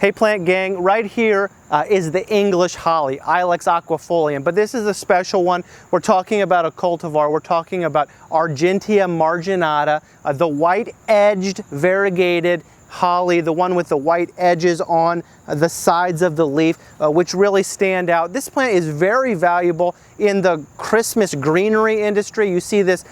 Hey plant gang, right here is the English holly, Ilex aquifolium, but this is a special one. We're talking about a cultivar. We're talking about Argentea Marginata, the white-edged variegated holly, the one with the white edges on the sides of the leaf, which really stand out. This plant is very valuable in the Christmas greenery industry. You see this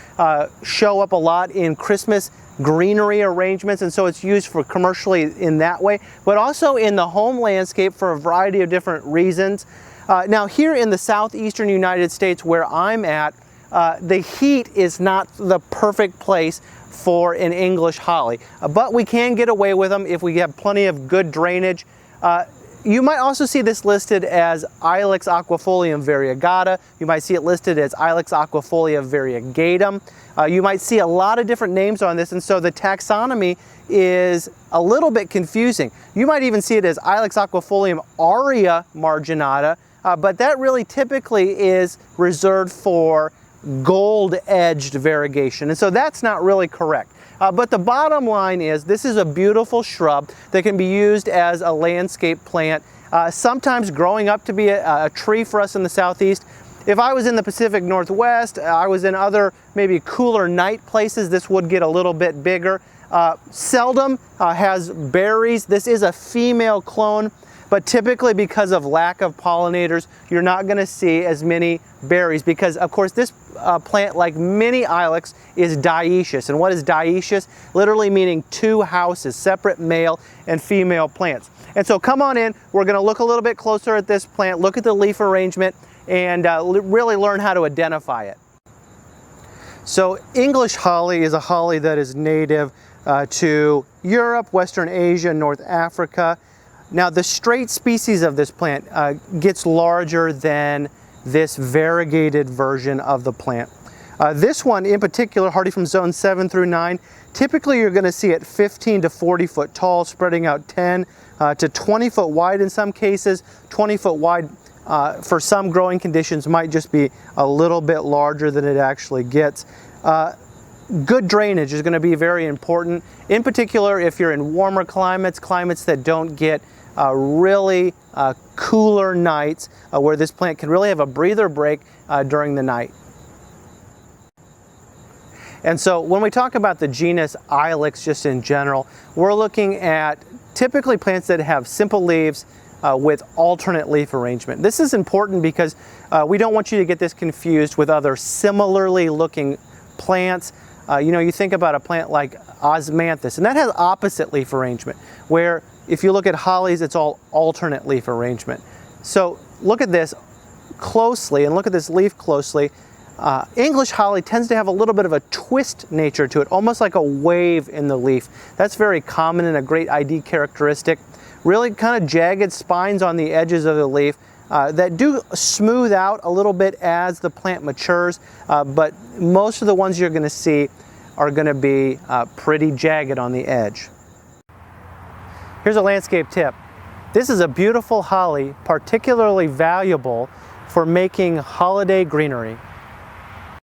show up a lot in Christmas greenery arrangements, and so it's used for commercially in that way, but also in the home landscape for a variety of different reasons. Now here in the southeastern United States where I'm at, the heat is not the perfect place for an English holly, but we can get away with them if we have plenty of good drainage. You might also see this listed as Ilex aquifolium variegata. You might see it listed as Ilex aquifolium variegatum. You might see a lot of different names on this, and so the taxonomy is a little bit confusing. You might even see it as Ilex aquifolium Argentea Marginata, but that really typically is reserved for gold-edged variegation, and so that's not really correct. But the bottom line is this is a beautiful shrub that can be used as a landscape plant, sometimes growing up to be a tree for us in the southeast. If I was in the Pacific Northwest, I was in other maybe cooler night places, this would get a little bit bigger. Seldom has berries. This is a female clone, but typically because of lack of pollinators, you're not going to see as many berries because, of course, this plant, like many Ilex, is dioecious. And what is dioecious? Literally meaning two houses, separate male and female plants. And so come on in, we're going to look a little bit closer at this plant, look at the leaf arrangement, and really learn how to identify it. So English holly is a holly that is native to Europe, Western Asia, North Africa. Now the straight species of this plant gets larger than this variegated version of the plant. This one in particular, hardy from zone 7 through 9, typically you're going to see it 15 to 40 foot tall, spreading out 10 to 20 foot wide in some cases. 20 foot wide for some growing conditions might just be a little bit larger than it actually gets. Good drainage is going to be very important, in particular if you're in warmer climates, climates that don't get really cooler nights where this plant can really have a breather break during the night. And so when we talk about the genus Ilex just in general, we're looking at typically plants that have simple leaves with alternate leaf arrangement. This is important because we don't want you to get this confused with other similarly looking plants. You know, you think about a plant like osmanthus, and that has opposite leaf arrangement, where if you look at hollies, it's all alternate leaf arrangement. So look at this closely and look at this leaf closely. English holly tends to have a little bit of a twist nature to it, almost like a wave in the leaf. That's very common and a great ID characteristic. Really kind of jagged spines on the edges of the leaf that do smooth out a little bit as the plant matures, but most of the ones you're going to see are going to be pretty jagged on the edge. Here's a landscape tip. This is a beautiful holly, particularly valuable for making holiday greenery.